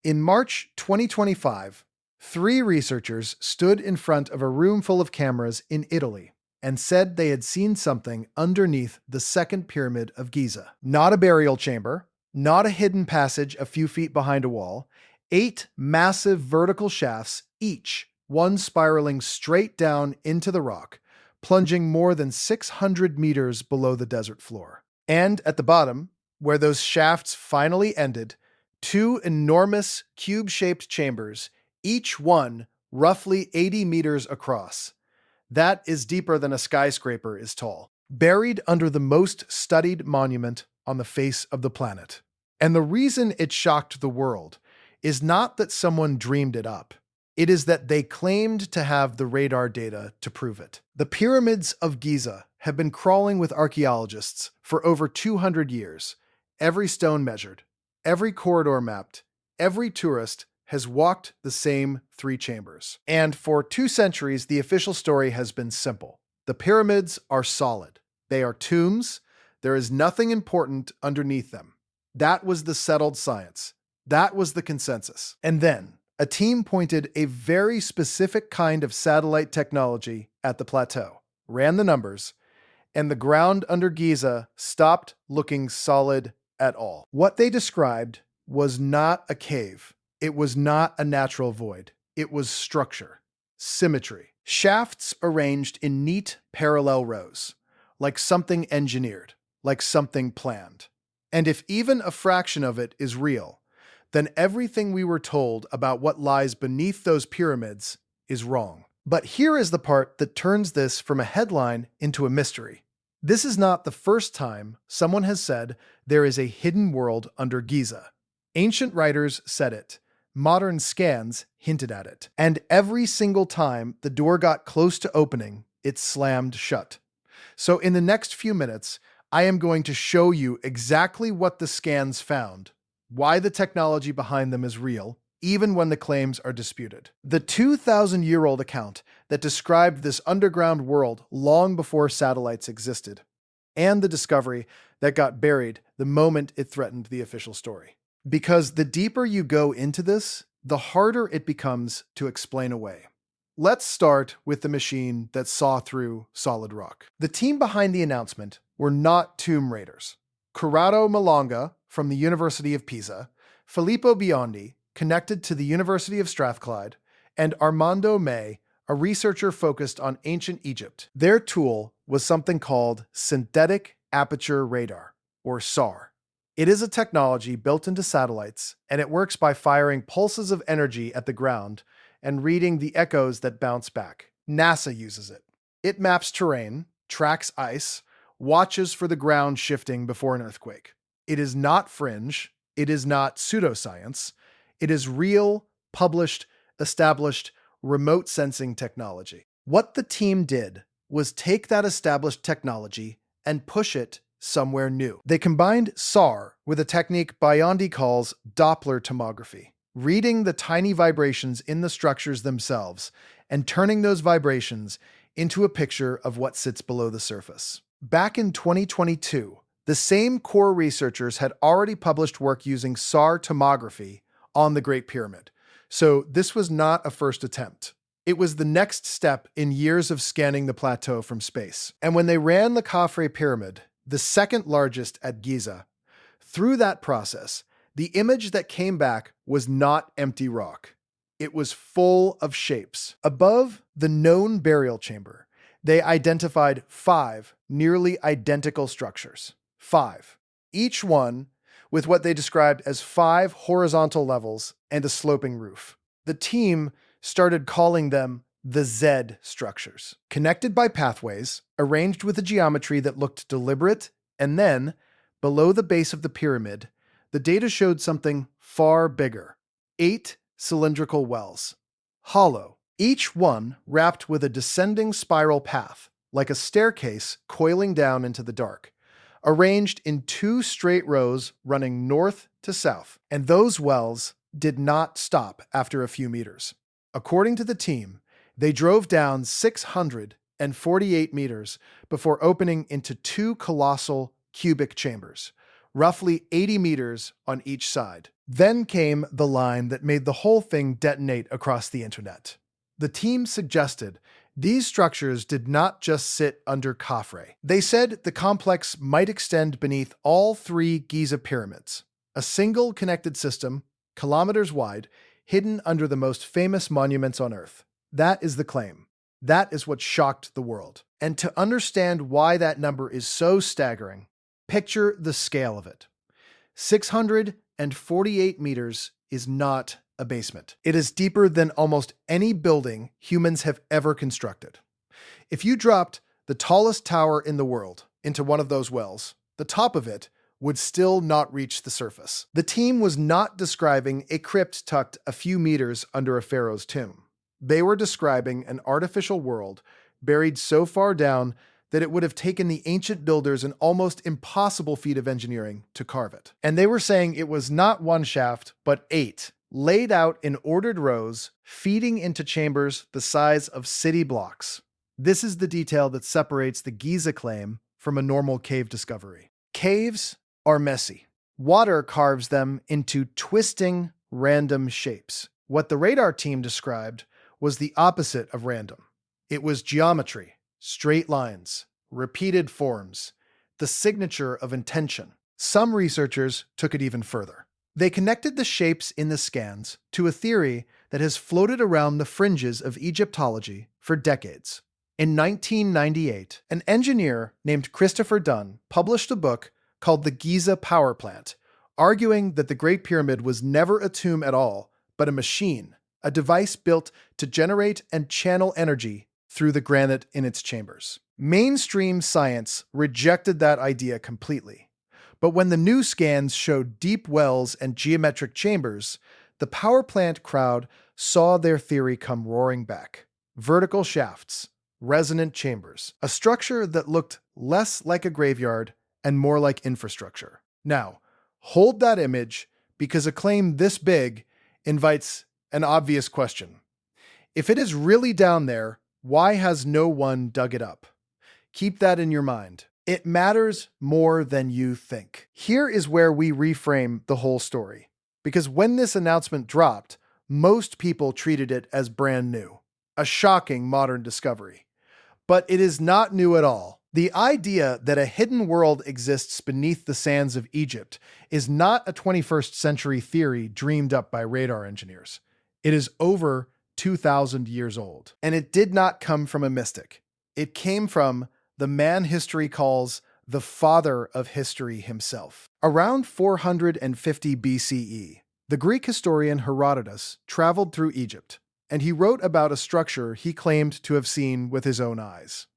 In March 2025, three researchers stood in front of a room full of cameras in Italy and said they had seen something underneath the second pyramid of Giza. Not a burial chamber, not a hidden passage a few feet behind a wall, 8 massive vertical shafts, each one spiraling straight down into the rock, plunging more than 600 meters below the desert floor. And at the bottom, where those shafts finally ended, 2 enormous cube-shaped chambers, each one roughly 80 meters across. That is deeper than a skyscraper is tall, buried under the most studied monument on the face of the planet. And the reason it shocked the world is not that someone dreamed it up. It is that they claimed to have the radar data to prove it. The pyramids of Giza have been crawling with archaeologists for over 200 years. Every stone measured, every corridor mapped, every tourist has walked the same 3 chambers. And for 2 centuries, the official story has been simple. The pyramids are solid. They are tombs. There is nothing important underneath them. That was the settled science. That was the consensus. And then, a team pointed a very specific kind of satellite technology at the plateau, ran the numbers, and the ground under Giza stopped looking solid at all. What they described was not a cave. It was not a natural void. It was structure, symmetry, shafts arranged in neat parallel rows, like something engineered, like something planned. And if even a fraction of it is real, then everything we were told about what lies beneath those pyramids is wrong. But here is the part that turns this from a headline into a mystery. This is not the first time someone has said there is a hidden world under Giza. Ancient writers said it. Modern scans hinted at it. And every single time the door got close to opening, it slammed shut. So in the next few minutes, I am going to show you exactly what the scans found, why the technology behind them is real, even when the claims are disputed. The 2,000-year-old account that described this underground world long before satellites existed, and the discovery that got buried the moment it threatened the official story. Because the deeper you go into this, the harder it becomes to explain away. Let's start with the machine that saw through solid rock. The team behind the announcement were not tomb raiders. Corrado Malonga from the University of Pisa, Filippo Biondi, connected to the University of Strathclyde, and Armando May, a researcher focused on ancient Egypt. Their tool was something called synthetic aperture radar, or SAR. It is a technology built into satellites, and it works by firing pulses of energy at the ground and reading the echoes that bounce back. NASA uses it. It maps terrain, tracks ice, watches for the ground shifting before an earthquake. It is not fringe. It is not pseudoscience. It is real, published, established, remote sensing technology. What the team did was take that established technology and push it somewhere new. They combined SAR with a technique Biondi calls Doppler tomography, reading the tiny vibrations in the structures themselves and turning those vibrations into a picture of what sits below the surface. Back in 2022, the same core researchers had already published work using SAR tomography on the Great Pyramid, so this was not a first attempt. It was the next step in years of scanning the plateau from space. And when they ran the Khafre Pyramid, the second largest at Giza, through that process, the image that came back was not empty rock. It was full of shapes. Above the known burial chamber, they identified 5 nearly identical structures. 5. Each one with what they described as 5 horizontal levels and a sloping roof. The team started calling them the Z structures, connected by pathways, arranged with a geometry that looked deliberate, and then, below the base of the pyramid, the data showed something far bigger. 8 cylindrical wells, hollow, each one wrapped with a descending spiral path, like a staircase coiling down into the dark, arranged in 2 straight rows running north to south. And those wells did not stop after a few meters. According to the team, they drove down 648 meters before opening into 2 colossal cubic chambers, roughly 80 meters on each side. Then came the line that made the whole thing detonate across the internet. The team suggested these structures did not just sit under Khafre. They said the complex might extend beneath all three Giza pyramids, a single connected system, kilometers wide, hidden under the most famous monuments on Earth. That is the claim. That is what shocked the world. And to understand why that number is so staggering, picture the scale of it. 648 meters is not a basement. It is deeper than almost any building humans have ever constructed. If you dropped the tallest tower in the world into one of those wells, the top of it would still not reach the surface. The team was not describing a crypt tucked a few meters under a pharaoh's tomb. They were describing an artificial world buried so far down that it would have taken the ancient builders an almost impossible feat of engineering to carve it. And they were saying it was not one shaft, but 8, laid out in ordered rows, feeding into chambers the size of city blocks. This is the detail that separates the Giza claim from a normal cave discovery. Caves are messy. Water carves them into twisting, random shapes. What the radar team described was the opposite of random. It was geometry, straight lines, repeated forms, the signature of intention. Some researchers took it even further. They connected the shapes in the scans to a theory that has floated around the fringes of Egyptology for decades. In 1998, an engineer named Christopher Dunn published a book called The Giza Power Plant, arguing that the Great Pyramid was never a tomb at all, but a machine, a device built to generate and channel energy through the granite in its chambers. Mainstream science rejected that idea completely. But when the new scans showed deep wells and geometric chambers, the power plant crowd saw their theory come roaring back. Vertical shafts, resonant chambers, a structure that looked less like a graveyard and more like infrastructure. Now, hold that image, because a claim this big invites an obvious question. If it is really down there, why has no one dug it up? Keep that in your mind. It matters more than you think. Here is where we reframe the whole story. Because when this announcement dropped, most people treated it as brand new, a shocking modern discovery. But it is not new at all. The idea that a hidden world exists beneath the sands of Egypt is not a 21st century theory dreamed up by radar engineers. It is over 2,000 years old. And it did not come from a mystic. It came from the man history calls the father of history himself. Around 450 BCE, the Greek historian Herodotus traveled through Egypt, and he wrote about a structure he claimed to have seen with his own eyes.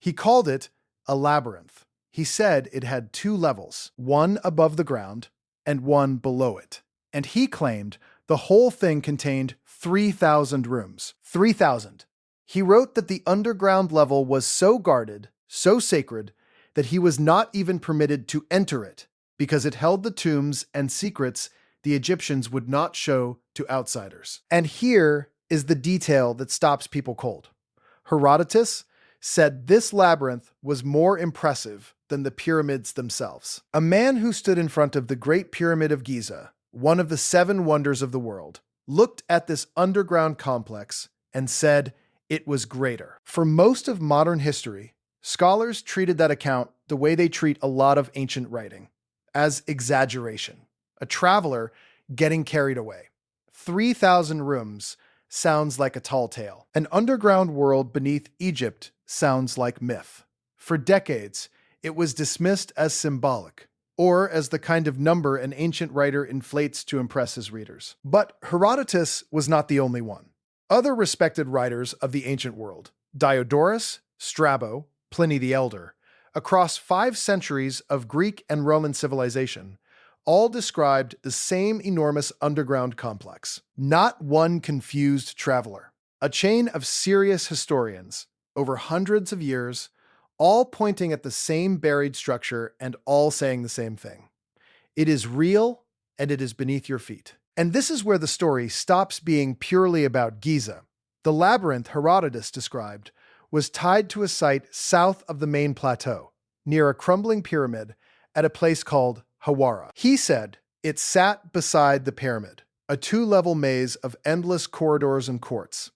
He called it a labyrinth. He said it had 2 levels, one above the ground and one below it. And he claimed the whole thing contained 3,000 rooms. 3,000. He wrote that the underground level was so guarded, so sacred, that he was not even permitted to enter it, because it held the tombs and secrets the Egyptians would not show to outsiders. And here is the detail that stops people cold. Herodotus said this labyrinth was more impressive than the pyramids themselves. A man who stood in front of the Great Pyramid of Giza, one of the 7 wonders of the world, looked at this underground complex and said it was greater. For most of modern history, scholars treated that account the way they treat a lot of ancient writing, as exaggeration, a traveler getting carried away. 3,000 rooms sounds like a tall tale. An underground world beneath Egypt sounds like myth. For decades, it was dismissed as symbolic, or as the kind of number an ancient writer inflates to impress his readers. But Herodotus was not the only one. Other respected writers of the ancient world, Diodorus, Strabo, Pliny the Elder, across 5 centuries of Greek and Roman civilization, all described the same enormous underground complex. Not one confused traveler. A chain of serious historians, over hundreds of years, all pointing at the same buried structure and all saying the same thing. It is real, and it is beneath your feet. And this is where the story stops being purely about Giza. The labyrinth Herodotus described was tied to a site south of the main plateau, near a crumbling pyramid at a place called Hawara. He said It sat beside the pyramid, a two-level maze of endless corridors and courts.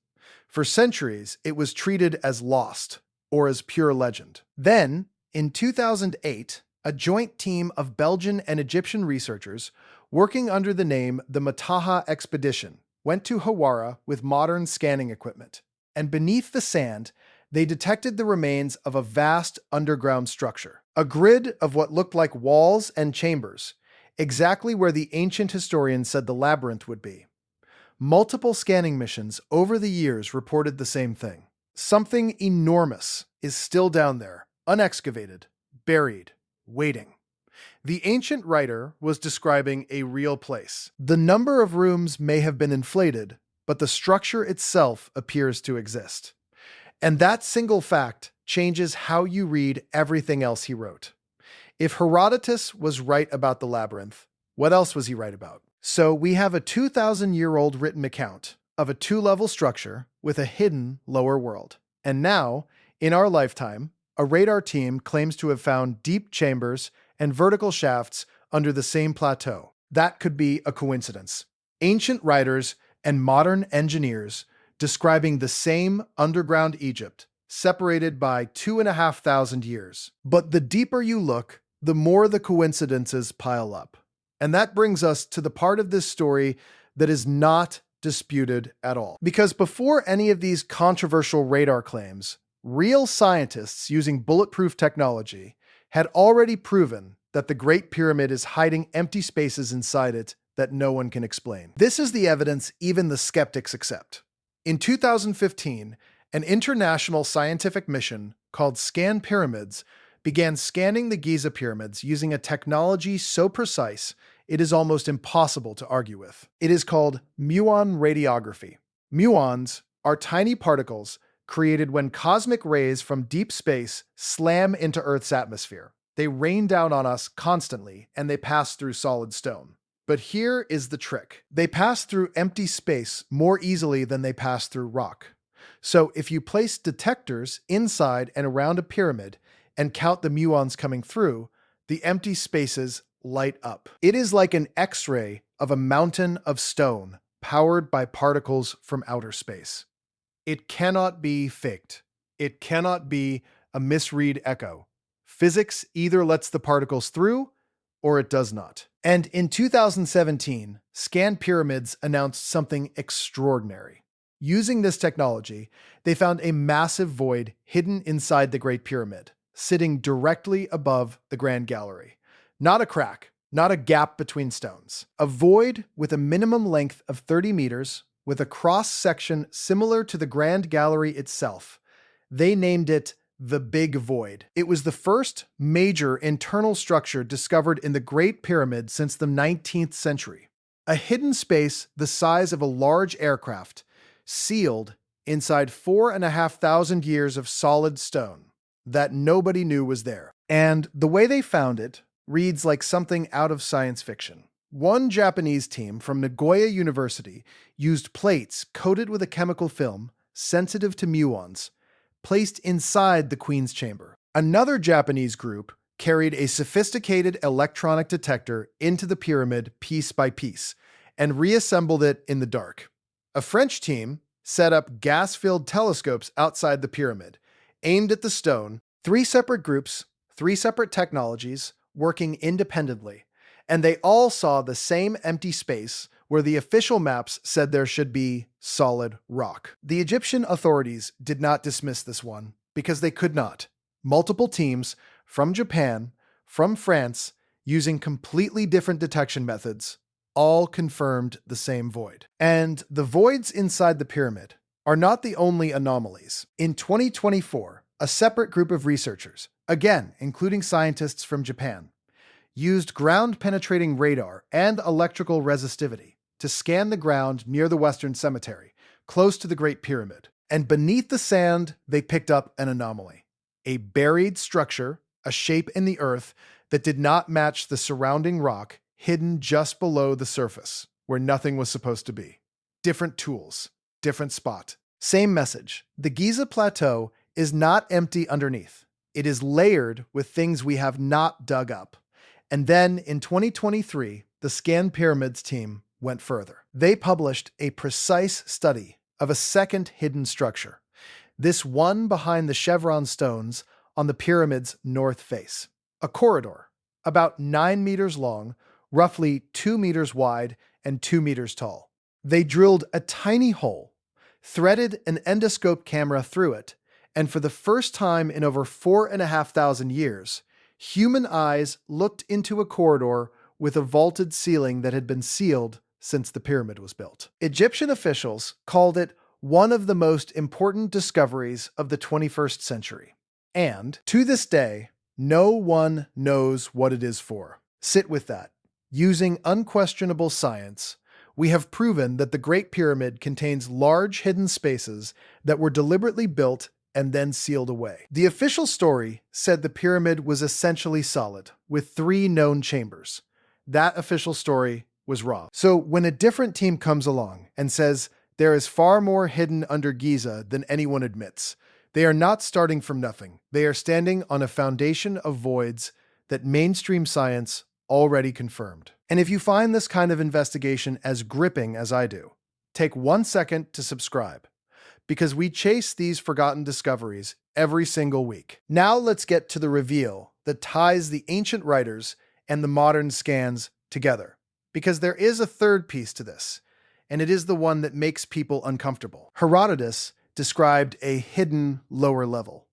For centuries, it was treated as lost, or as pure legend. Then, in 2008, a joint team of Belgian and Egyptian researchers, working under the name the Mataha Expedition, went to Hawara with modern scanning equipment. And beneath the sand, they detected the remains of a vast underground structure. A grid of what looked like walls and chambers, exactly where the ancient historians said the labyrinth would be. Multiple scanning missions over the years reported the same thing. Something enormous is still down there, unexcavated, buried, waiting. The ancient writer was describing a real place. The number of rooms may have been inflated, but the structure itself appears to exist. And that single fact changes how you read everything else he wrote. If Herodotus was right about the labyrinth, what else was he right about? So we have a 2,000-year-old written account of a two-level structure with a hidden lower world. And now, in our lifetime, a radar team claims to have found deep chambers and vertical shafts under the same plateau. That could be a coincidence. Ancient writers and modern engineers describing the same underground Egypt, separated by 2,500 years. But the deeper you look, the more the coincidences pile up. And that brings us to the part of this story that is not disputed at all. Because before any of these controversial radar claims, real scientists using bulletproof technology had already proven that the Great Pyramid is hiding empty spaces inside it that no one can explain. This is the evidence even the skeptics accept. In 2015, an international scientific mission called Scan Pyramids began scanning the Giza pyramids using a technology so precise it is almost impossible to argue with. It is called muon radiography. Muons are tiny particles created when cosmic rays from deep space slam into Earth's atmosphere. They rain down on us constantly, and they pass through solid stone. But here is the trick. They pass through empty space more easily than they pass through rock. So if you place detectors inside and around a pyramid and count the muons coming through, the empty spaces light up. It is like an X-ray of a mountain of stone powered by particles from outer space. It cannot be faked. It cannot be a misread echo. Physics either lets the particles through or it does not. And in 2017, Scan Pyramids announced something extraordinary. Using this technology, they found a massive void hidden inside the Great Pyramid, sitting directly above the Grand Gallery. Not a crack, not a gap between stones. A void with a minimum length of 30 meters, with a cross-section similar to the Grand Gallery itself. They named it the Big Void. It was the first major internal structure discovered in the Great Pyramid since the 19th century. A hidden space the size of a large aircraft, sealed inside 4,500 years of solid stone that nobody knew was there. And the way they found it reads like something out of science fiction. One Japanese team from Nagoya University used plates coated with a chemical film sensitive to muons, placed inside the Queen's chamber. Another Japanese group carried a sophisticated electronic detector into the pyramid piece by piece and reassembled it in the dark. A French team set up gas-filled telescopes outside the pyramid, aimed at the stone. 3 separate groups, 3 separate technologies, working independently, and they all saw the same empty space where the official maps said there should be solid rock. The Egyptian authorities did not dismiss this one because they could not. Multiple teams from Japan, from France, using completely different detection methods, all confirmed the same void. And the voids inside the pyramid are not the only anomalies. In 2024, a separate group of researchers, again including scientists from Japan, used ground-penetrating radar and electrical resistivity to scan the ground near the Western Cemetery, close to the Great Pyramid. And beneath the sand, they picked up an anomaly. A buried structure, a shape in the earth that did not match the surrounding rock, hidden just below the surface, where nothing was supposed to be. Different tools, different spot. Same message. The Giza Plateau is not empty underneath. It is layered with things we have not dug up. And then, in 2023, the Scan Pyramids team went further. They published a precise study of a second hidden structure, this one behind the chevron stones on the pyramid's north face. A corridor, about 9 meters long, roughly 2 meters wide, and 2 meters tall. They drilled a tiny hole, threaded an endoscope camera through it, and for the first time in over 4,500 years, human eyes looked into a corridor with a vaulted ceiling that had been sealed since the pyramid was built. Egyptian officials called it one of the most important discoveries of the 21st century. And, to this day, no one knows what it is for. Sit with that. Using unquestionable science, we have proven that the Great Pyramid contains large hidden spaces that were deliberately built and then sealed away. The official story said the pyramid was essentially solid, with 3 known chambers. That official story was wrong. So when a different team comes along and says there is far more hidden under Giza than anyone admits, they are not starting from nothing. They are standing on a foundation of voids that mainstream science already confirmed. And if you find this kind of investigation as gripping as I do, take 1 second to subscribe, because we chase these forgotten discoveries every single week. Now let's get to the reveal that ties the ancient writers and the modern scans together, because there is a third piece to this, and it is the one that makes people uncomfortable. Herodotus described a hidden lower level.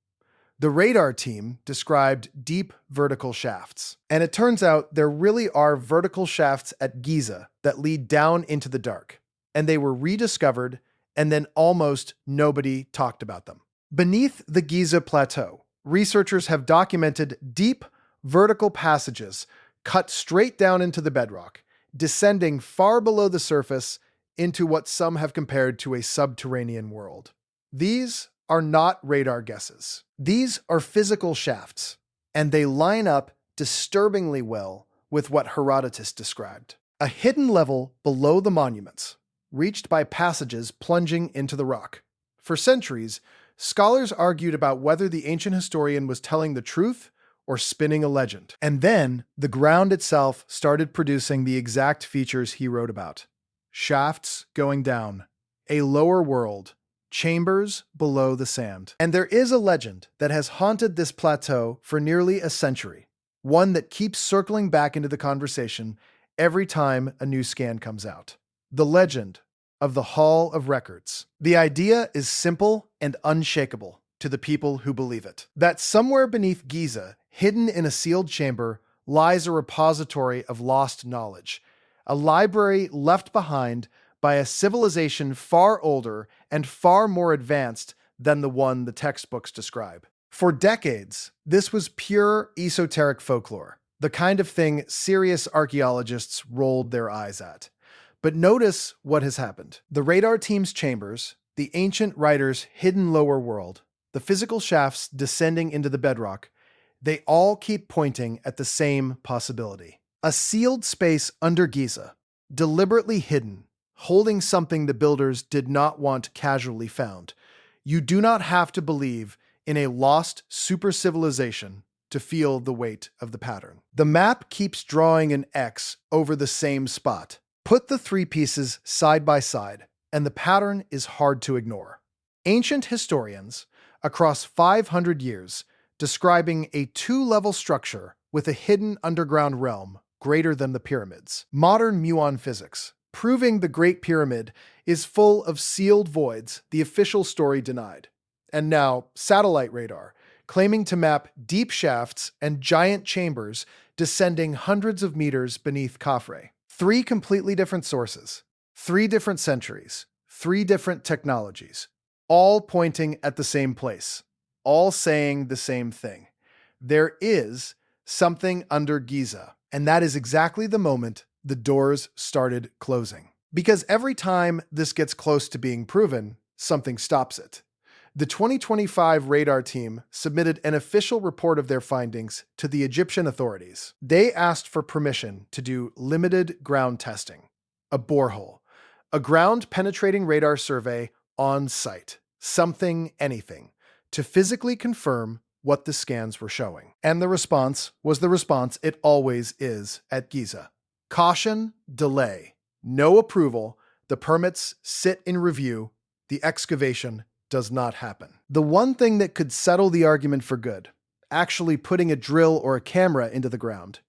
The radar team described deep vertical shafts. And it turns out there really are vertical shafts at Giza that lead down into the dark. And they were rediscovered, and then almost nobody talked about them. Beneath the Giza plateau, researchers have documented deep vertical passages cut straight down into the bedrock, descending far below the surface into what some have compared to a subterranean world. These are not radar guesses. These are physical shafts, and they line up disturbingly well with what Herodotus described. A hidden level below the monuments, reached by passages plunging into the rock. For centuries, scholars argued about whether the ancient historian was telling the truth or spinning a legend. And then, the ground itself started producing the exact features he wrote about. Shafts going down, a lower world, chambers below the sand. And there is a legend that has haunted this plateau for nearly a century, one that keeps circling back into the conversation every time a new scan comes out. The legend of the Hall of Records. The idea is simple and unshakable to the people who believe it. That somewhere beneath Giza, hidden in a sealed chamber, lies a repository of lost knowledge, a library left behind by a civilization far older and far more advanced than the one the textbooks describe. For decades, this was pure esoteric folklore, the kind of thing serious archaeologists rolled their eyes at. But notice what has happened. The radar team's chambers, the ancient writer's hidden lower world, the physical shafts descending into the bedrock, they all keep pointing at the same possibility. A sealed space under Giza, deliberately hidden, holding something the builders did not want casually found. You do not have to believe in a lost super civilization to feel the weight of the pattern. The map keeps drawing an X over the same spot. Put the 3 pieces side by side, and the pattern is hard to ignore. Ancient historians, across 500 years, describing a 2-level structure with a hidden underground realm greater than the pyramids. Modern muon physics, proving the Great Pyramid is full of sealed voids the official story denied. And now, satellite radar, claiming to map deep shafts and giant chambers descending hundreds of meters beneath Khafre. 3 completely different sources, 3 different centuries, 3 different technologies, all pointing at the same place, all saying the same thing. There is something under Giza, and that is exactly the moment the doors started closing. Because every time this gets close to being proven, something stops it. The 2025 radar team submitted an official report of their findings to the Egyptian authorities. They asked for permission to do limited ground testing, a borehole, a ground-penetrating radar survey on site, anything, to physically confirm what the scans were showing. And the response was the response it always is at Giza. Caution, delay, no approval, the permits sit in review, the excavation does not happen. The one thing that could settle the argument for good, actually putting a drill or a camera into the ground,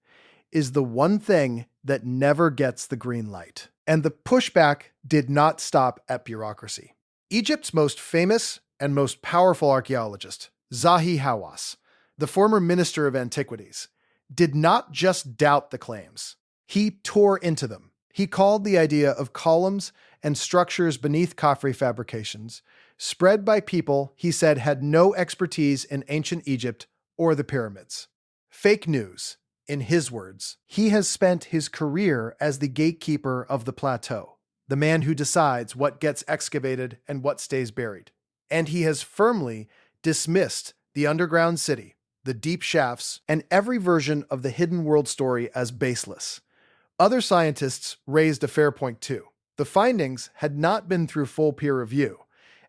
is the one thing that never gets the green light. And the pushback did not stop at bureaucracy. Egypt's most famous and most powerful archaeologist, Zahi Hawass, the former minister of antiquities, did not just doubt the claims. He tore into them. He called the idea of columns and structures beneath Khafre fabrications, spread by people he said had no expertise in ancient Egypt or the pyramids. Fake news, in his words. He has spent his career as the gatekeeper of the plateau, the man who decides what gets excavated and what stays buried. And he has firmly dismissed the underground city, the deep shafts, and every version of the hidden world story as baseless. Other scientists raised a fair point too. The findings had not been through full peer review,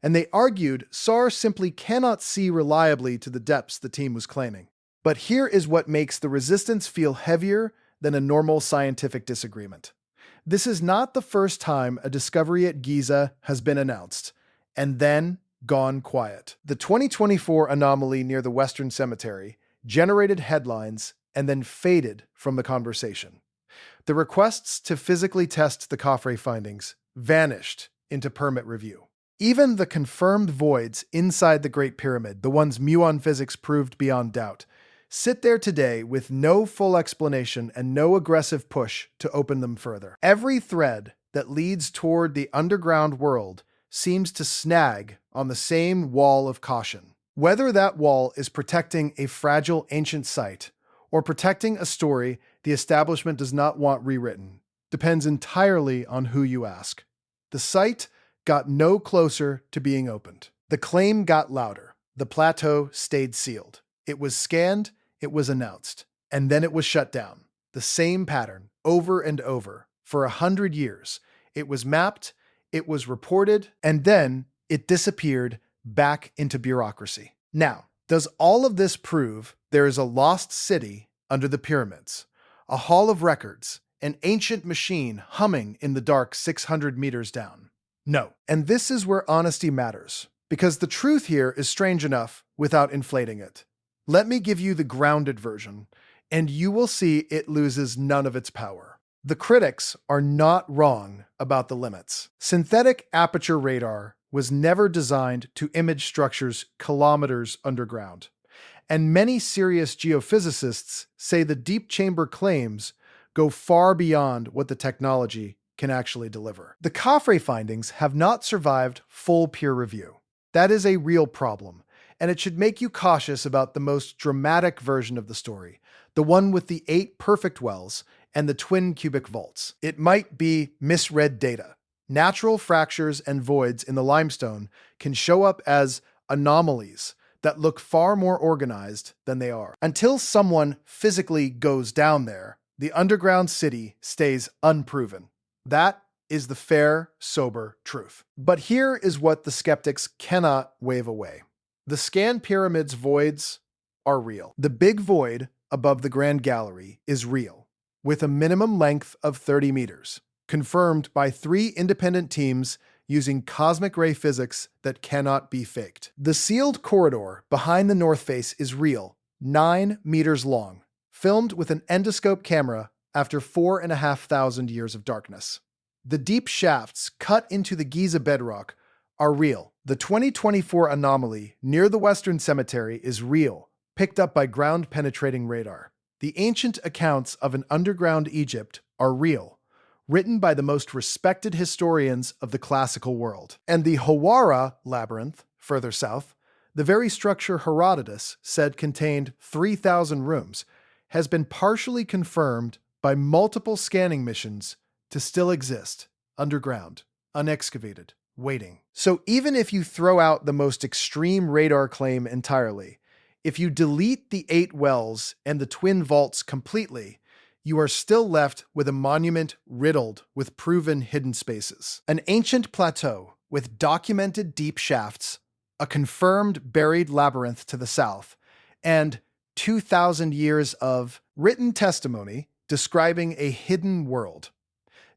and they argued SAR simply cannot see reliably to the depths the team was claiming. But here is what makes the resistance feel heavier than a normal scientific disagreement. This is not the first time a discovery at Giza has been announced, and then gone quiet. The 2024 anomaly near the Western Cemetery generated headlines and then faded from the conversation. The requests to physically test the Khafre findings vanished into permit review. Even the confirmed voids inside the Great Pyramid, the ones muon physics proved beyond doubt, sit there today with no full explanation and no aggressive push to open them further. Every thread that leads toward the underground world seems to snag on the same wall of caution. Whether that wall is protecting a fragile ancient site or protecting a story the establishment does not want rewritten depends entirely on who you ask. The site got no closer to being opened. The claim got louder. The plateau stayed sealed. It was scanned, it was announced, and then it was shut down. The same pattern, over and over, for 100 years. It was mapped, it was reported, and then it disappeared back into bureaucracy. Now, does all of this prove there is a lost city under the pyramids, a hall of records, an ancient machine humming in the dark 600 meters down? No. And this is where honesty matters, because the truth here is strange enough without inflating it. Let me give you the grounded version, and you will see it loses none of its power. The critics are not wrong about the limits. Synthetic aperture radar was never designed to image structures kilometers underground. And many serious geophysicists say the deep chamber claims go far beyond what the technology can actually deliver. The Khafre findings have not survived full peer review. That is a real problem, and it should make you cautious about the most dramatic version of the story, the one with the 8 perfect wells and the twin cubic vaults. It might be misread data. Natural fractures and voids in the limestone can show up as anomalies that look far more organized than they are. Until someone physically goes down there, the underground city stays unproven. That is the fair, sober truth. But here is what the skeptics cannot wave away. The scanned pyramids voids are real. The big void above the Grand Gallery is real, with a minimum length of 30 meters, confirmed by 3 independent teams using cosmic ray physics that cannot be faked. The sealed corridor behind the north face is real, 9 meters long, filmed with an endoscope camera after 4,500 years of darkness. The deep shafts cut into the Giza bedrock are real. The 2024 anomaly near the Western Cemetery is real, picked up by ground-penetrating radar. The ancient accounts of an underground Egypt are real, written by the most respected historians of the classical world. And the Hawara labyrinth, further south, the very structure Herodotus said contained 3,000 rooms, has been partially confirmed by multiple scanning missions to still exist, underground, unexcavated, waiting. So even if you throw out the most extreme radar claim entirely, if you delete the 8 wells and the twin vaults completely, you are still left with a monument riddled with proven hidden spaces. An ancient plateau with documented deep shafts, a confirmed buried labyrinth to the south, and 2,000 years of written testimony describing a hidden world.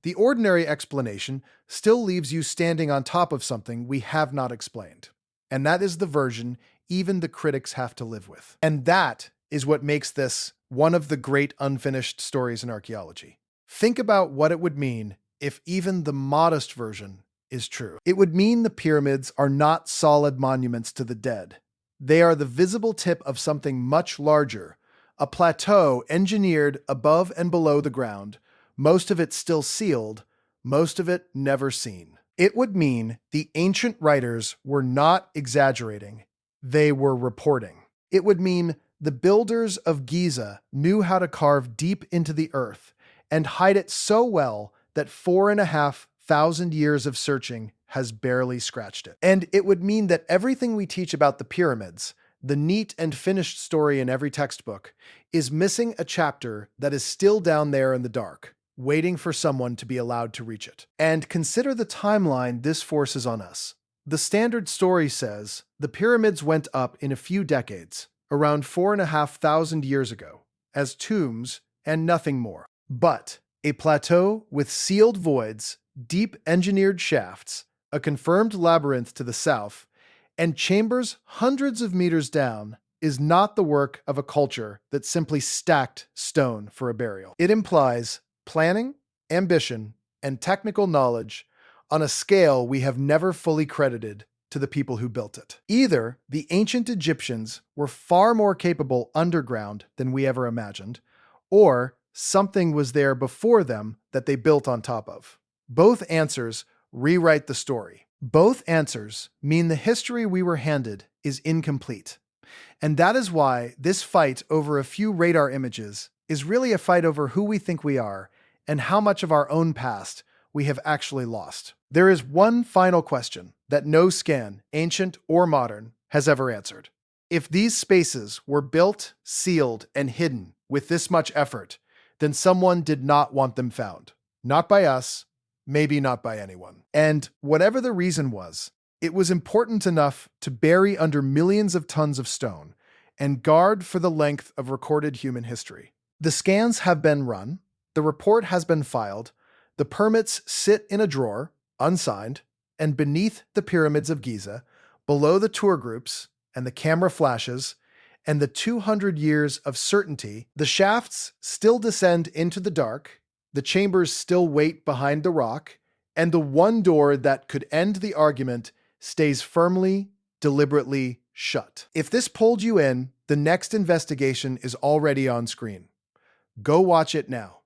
The ordinary explanation still leaves you standing on top of something we have not explained. And that is the version even the critics have to live with. And that is what makes this one of the great unfinished stories in archaeology. Think about what it would mean if even the modest version is true. It would mean the pyramids are not solid monuments to the dead. They are the visible tip of something much larger, a plateau engineered above and below the ground, most of it still sealed, most of it never seen. It would mean the ancient writers were not exaggerating, they were reporting. It would mean the builders of Giza knew how to carve deep into the earth and hide it so well that 4,500 years of searching has barely scratched it. And it would mean that everything we teach about the pyramids, the neat and finished story in every textbook, is missing a chapter that is still down there in the dark, waiting for someone to be allowed to reach it. And consider the timeline this forces on us. The standard story says the pyramids went up in a few decades, around 4,500 years ago, as tombs and nothing more. But a plateau with sealed voids, deep engineered shafts, a confirmed labyrinth to the south, and chambers hundreds of meters down is not the work of a culture that simply stacked stone for a burial. It implies planning, ambition, and technical knowledge on a scale we have never fully credited to the people who built it. Either the ancient Egyptians were far more capable underground than we ever imagined, or something was there before them that they built on top of. Both answers rewrite the story. Both answers mean the history we were handed is incomplete. And that is why this fight over a few radar images is really a fight over who we think we are and how much of our own past we have actually lost. There is one final question that no scan, ancient or modern, has ever answered. If these spaces were built, sealed, and hidden with this much effort, then someone did not want them found. Not by us, maybe not by anyone. And whatever the reason was, it was important enough to bury under millions of tons of stone and guard for the length of recorded human history. The scans have been run, the report has been filed, the permits sit in a drawer, unsigned, and beneath the pyramids of Giza, below the tour groups and the camera flashes, and the 200 years of certainty, the shafts still descend into the dark, the chambers still wait behind the rock, and the one door that could end the argument stays firmly, deliberately shut. If this pulled you in, the next investigation is already on screen. Go watch it now.